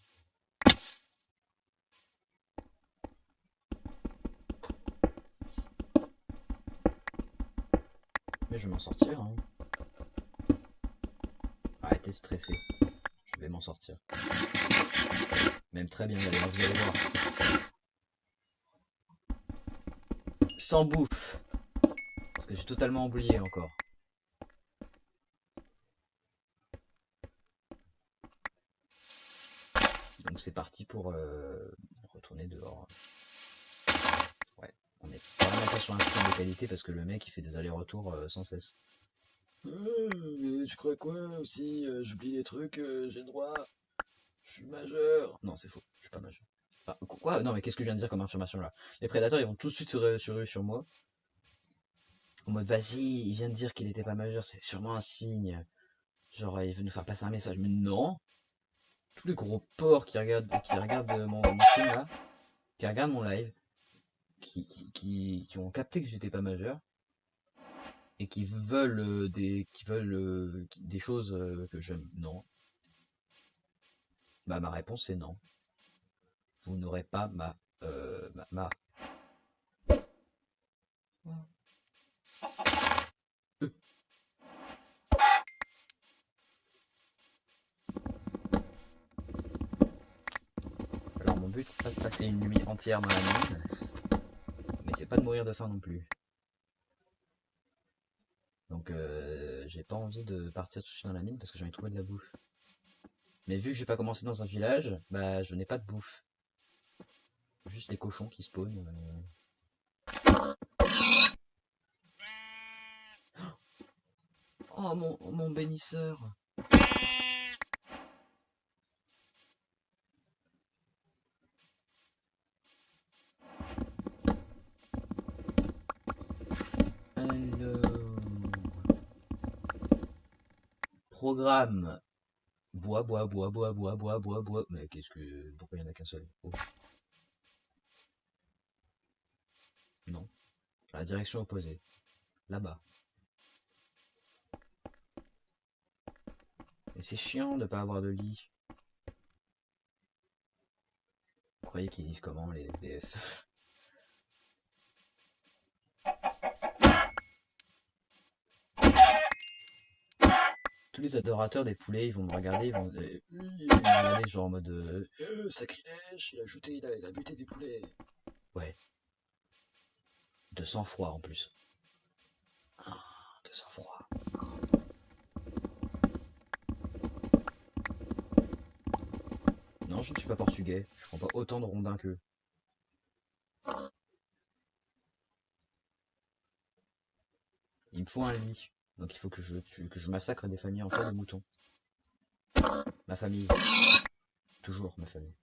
A: Mais je vais m'en sortir. Hein. Arrêtez de stresser. Je vais m'en sortir. Même très bien, d'ailleurs, vous allez voir. Sans bouffe. Parce que j'ai totalement oublié encore. Donc c'est parti pour retourner dehors. Ouais, on est vraiment pas sur un stream de qualité parce que le mec il fait des allers-retours sans cesse. Tu crois quoi aussi j'oublie des trucs, j'ai le droit. Je suis majeur. Non, c'est faux, je suis pas majeur. Ah, quoi? Non, mais qu'est-ce que je viens de dire comme affirmation là? Les prédateurs, ils vont tout de suite sur moi. En mode, vas-y, il vient de dire qu'il était pas majeur, c'est sûrement un signe. Genre, il veut nous faire passer un message. Mais non! Tous les gros porcs qui regardent mon stream là, qui regardent mon live, qui ont capté que j'étais pas majeur, et qui veulent des choses que j'aime. Non. Bah, ma réponse c'est non. Vous n'aurez pas ma. Euh. Alors, mon but, c'est pas de passer une nuit entière dans la mine, mais c'est pas de mourir de faim non plus. Donc, j'ai pas envie de partir tout de suite dans la mine parce que j'ai envie de trouver de la bouffe. Mais vu que j'ai pas commencé dans un village, bah, je n'ai pas de bouffe. Juste les cochons qui spawnent. Oh, mon bénisseur! Alors. Programme. Bois, bois, bois, bois, bois, bois, bois, bois. Mais qu'est-ce que. Pourquoi il n'y en a qu'un seul? Oh. Non. La direction opposée. Là-bas. Mais c'est chiant de pas avoir de lit. Vous croyez qu'ils vivent comment les SDF? Tous les adorateurs des poulets, ils vont me regarder, ils vont me regarder genre en mode sacrilège, il a buté des poulets. Ouais. De sang-froid en plus. Ah, de sang-froid. Non, je ne suis pas portugais. Je prends pas autant de rondins qu'eux. Il me faut un lit. Donc il faut que je massacre des familles entières de moutons. Ma famille. Toujours ma famille.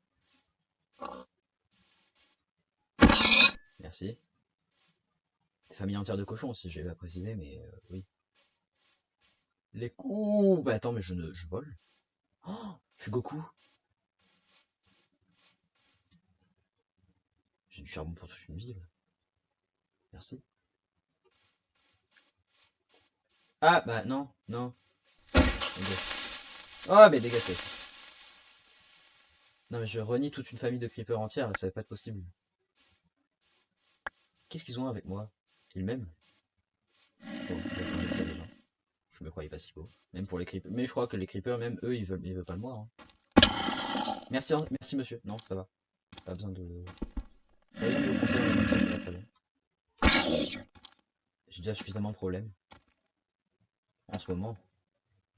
A: Merci. Des familles entières de cochons aussi, je vais pas préciser, mais oui. Les coups. Bah attends, mais je vole. Oh, je suis Goku. J'ai du charbon pour toute une ville. Merci. Ah bah non, non. Oh mais dégagez. Non mais je renie toute une famille de creepers entière, là, ça va pas être possible. Qu'est-ce qu'ils ont avec moi? Ils m'aiment? Bon, d'accord, je tire les gens. Je me croyais pas si beau. Même pour les creepers. Mais je crois que les creepers, même eux, ils veulent pas le moi. Hein. Merci, merci monsieur. Non, ça va. Pas besoin de. Pas besoin de vous conseiller en ça va très bien. J'ai déjà suffisamment de problèmes. En ce moment.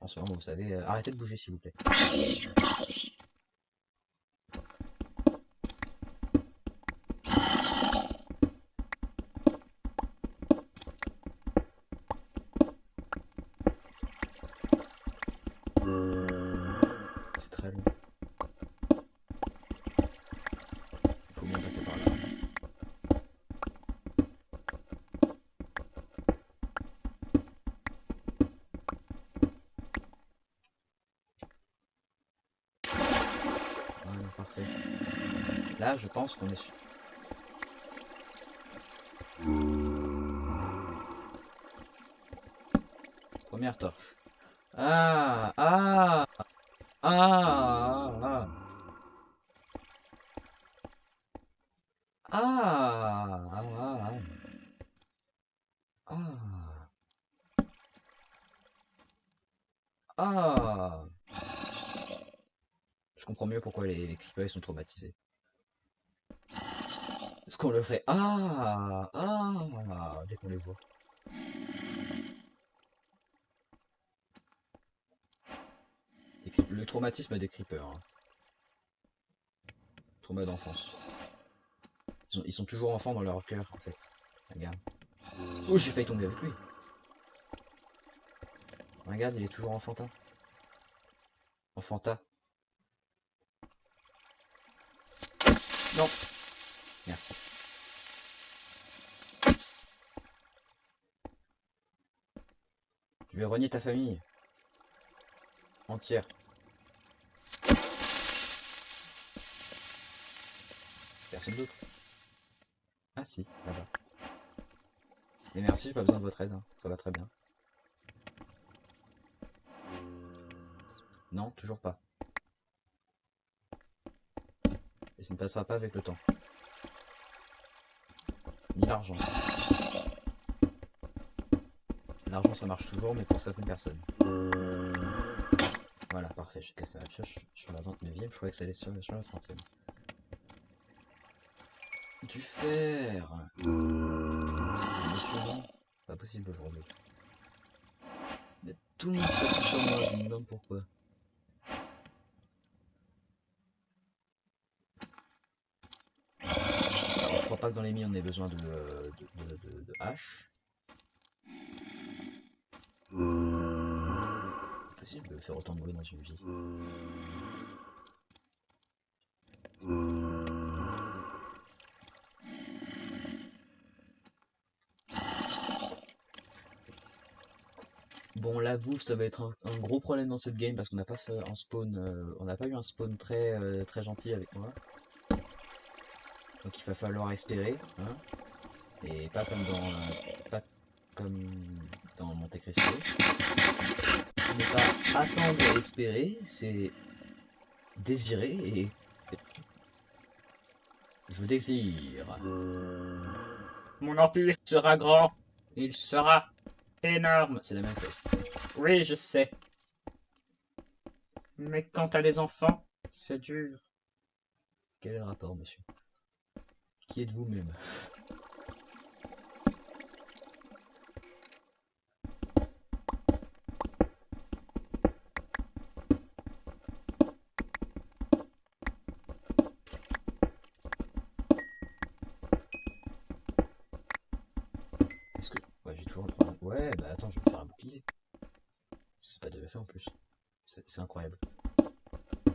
A: En ce moment, vous savez. Arrêtez de bouger s'il vous plaît. C'est très long. Il faut bien passer par là. Voilà, parfait. Là, je pense qu'on est sûr. Première torche. Ah, ah, ah, ah, ah, ah, ah, ah. Je comprends mieux pourquoi les creepers sont traumatisés. Parce qu'on le fait dès qu'on les voit. Le traumatisme des creepers. Hein. Trauma d'enfance. Ils sont toujours enfants dans leur cœur en fait. Regarde. Oh, j'ai failli tomber avec lui. Regarde, il est toujours enfantin. Enfantin. Non. Merci. Je vais renier ta famille. Entière. Personne d'autre. Ah si, là-bas. Mais merci, j'ai pas besoin de votre aide, hein. Ça va très bien. Non, toujours pas. Et ça ne passera pas avec le temps. Ni l'argent. L'argent ça marche toujours, mais pour certaines personnes. Voilà, parfait, j'ai cassé la pioche sur la 29e, je croyais que ça allait sur la 30e. Du fer. Monsieur, non, pas possible aujourd'hui. Mais tout le monde s'appuie sur moi, je me demande pourquoi. Alors, je crois pas que dans les mines on ait besoin de hache. Possible de faire autant de bruit dans une vie. Bon, la bouffe, ça va être un gros problème dans cette game parce qu'on n'a pas fait un spawn, on n'a pas eu un spawn très gentil avec moi. Donc il va falloir espérer, hein, et pas comme dans Monte Cristo. Ce n'est pas attendre et espérer, c'est désirer et je désire. Mon empire sera grand, il sera énorme. C'est la même chose. Oui, je sais. Mais quand t'as des enfants, c'est dur. Quel est le rapport, monsieur? Qui êtes-vous même? Est-ce que... Ouais, j'ai toujours le problème. Ouais, bah attends, je vais me faire un bouclier. C'est pas déjà fait en plus. C'est incroyable.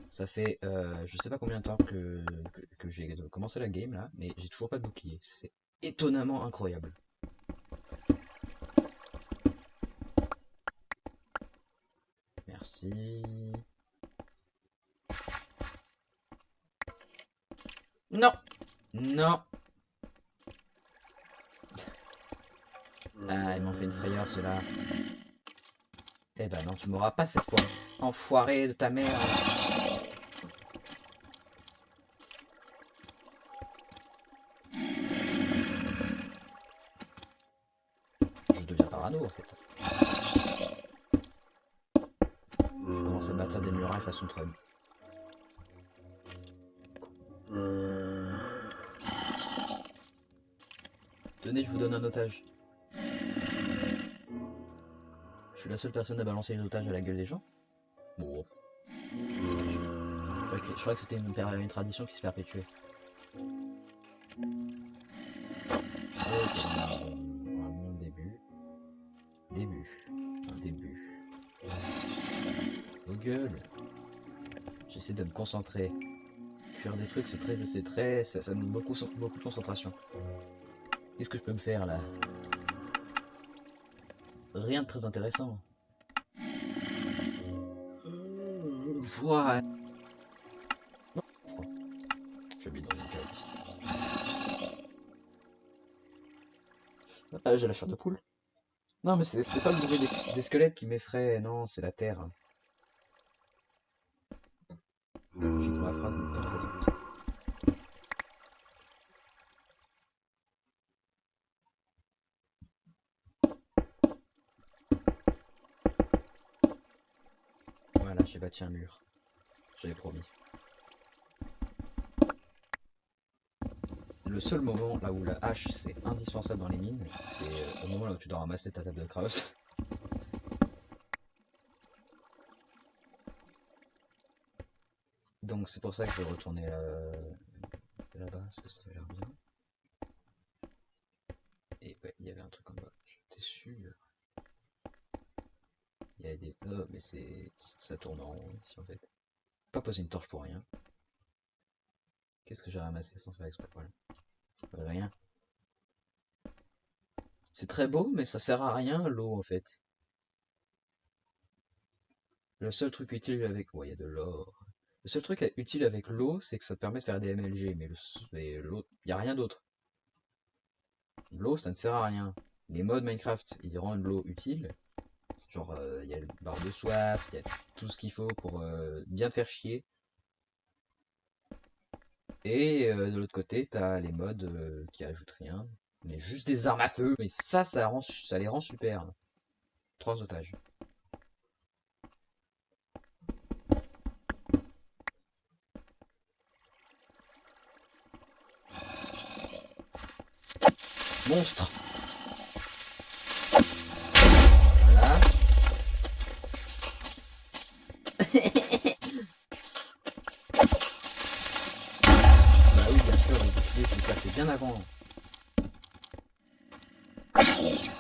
A: Ça fait je sais pas combien de temps que j'ai commencé la game là, mais j'ai toujours pas de bouclier. C'est étonnamment incroyable. Merci. Non. Non. Ah, ils m'ont fait une frayeur ceux-là. Eh ben non, tu m'auras pas cette fois. Enfoiré de ta mère. Je deviens parano en fait. Je commence à bâtir des murailles façon Trump. Tenez, je vous donne un otage. Je suis la seule personne à balancer les otages à la gueule des gens. Bon. Je crois que c'était une tradition qui se perpétuait. Ok, un bon début. Un début. Aux gueules. J'essaie de me concentrer. Cuire des trucs, ça demande beaucoup de concentration. Qu'est-ce que je peux me faire là? Rien de très intéressant. Ouais. J'habite dans une cave. Ah, j'ai la chair de poule. Non, mais c'est pas le bruit des squelettes qui m'effraie, non, c'est la terre. La logique de ma phrase n'est pas présente. Voilà, j'ai bâti un mur. J'avais promis. Le seul moment là où la hache c'est indispensable dans les mines, c'est au moment là où tu dois ramasser ta table de creuse. Donc c'est pour ça que je vais retourner là-bas, parce que ça a l'air bien. Et ouais, il y avait un truc en bas, j'étais sûr. Il y a des... Oh, mais ça tourne en rond ici en fait. Pas poser une torche pour rien. Qu'est-ce que j'ai ramassé sans faire exprès? Voilà. Rien. C'est très beau, mais ça sert à rien, l'eau, en fait. Le seul truc utile avec... Ouais, il y a de l'or. Le seul truc utile avec l'eau, c'est que ça te permet de faire des MLG, mais l'eau, il n'y a rien d'autre. L'eau, ça ne sert à rien. Les mods Minecraft, ils rendent l'eau utile. Genre, il y a le barre de soif, il y a tout ce qu'il faut pour bien te faire chier. Et de l'autre côté, t'as les mods qui ajoutent rien, mais juste des armes à feu. Mais ça les rend super. 3 otages. Monstre. Voilà. Bah oui, bien sûr, les boucliers, je l'ai placé bien avant. J'arrive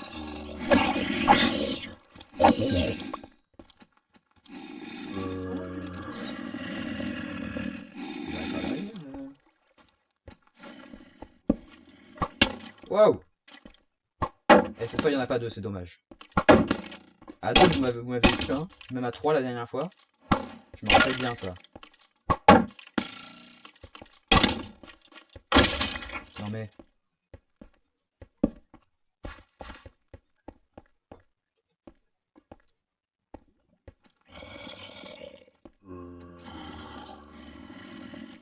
A: pas à l'arrière. Wow. Et cette fois, il n'y en a pas deux, c'est dommage. À deux, vous m'avez eu un, même à 3 la dernière fois. Je me rappelle bien ça. Non mais...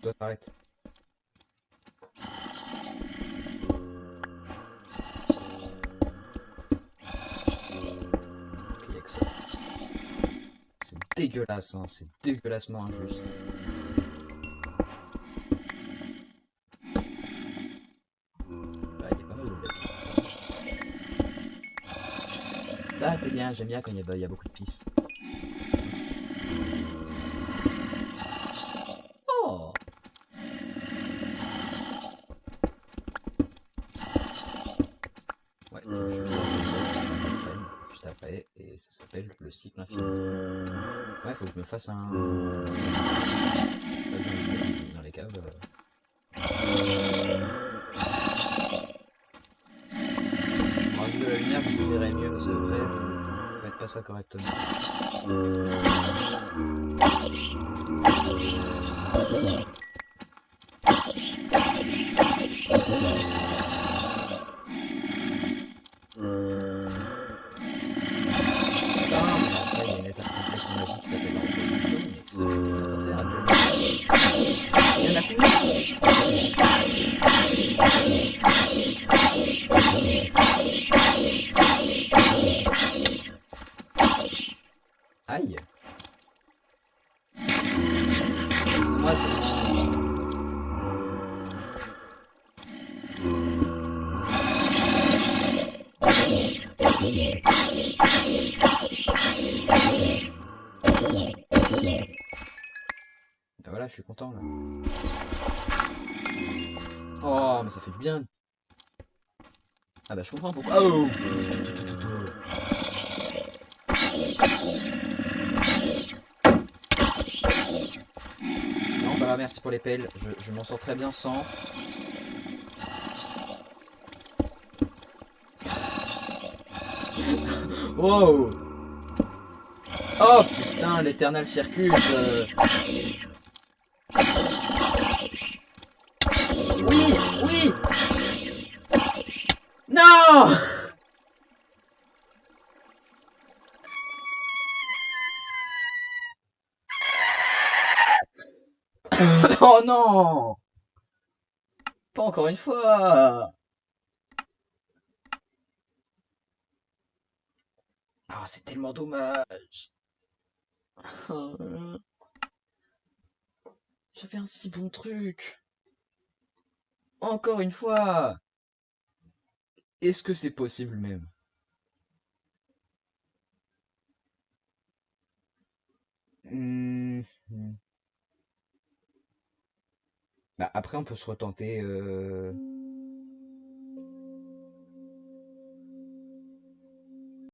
A: Toi, t'arrêtes. Ok, y'a que ça. C'est dégueulasse, hein. C'est dégueulassement injuste. Bah, il y a pas mal de lapis. Ça, c'est bien, j'aime bien quand il y a beaucoup de pisse. Oh! Ouais, je vais juste après, et ça s'appelle le cycle infini. Ouais, faut que je me fasse un... Pas besoin de dans les caves. Je vous rajoute de la lumière, vous y verrez mieux, parce que après, vous faites pas ça correctement. Non, mais après, il y a une étape complexe magique qui s'appelle la reproduction, mais c'est ce que tu n'as pas fait actuellement. Il y en a plus! Aïe! C'est moi, c'est moi. Ben voilà, je suis content là. Oh, mais ça fait du bien. Ah bah je comprends pourquoi. Oh! Non, ça va, merci pour les pelles. Je m'en sors très bien sans. Wow! Oh putain, l'éternel circus. Oui, oui. Non. Oh non. Pas encore une fois. Ah, c'est tellement dommage. J'avais un si bon truc. Encore une fois. Est-ce que c'est possible même? Hmm. Bah, après, on peut se retenter.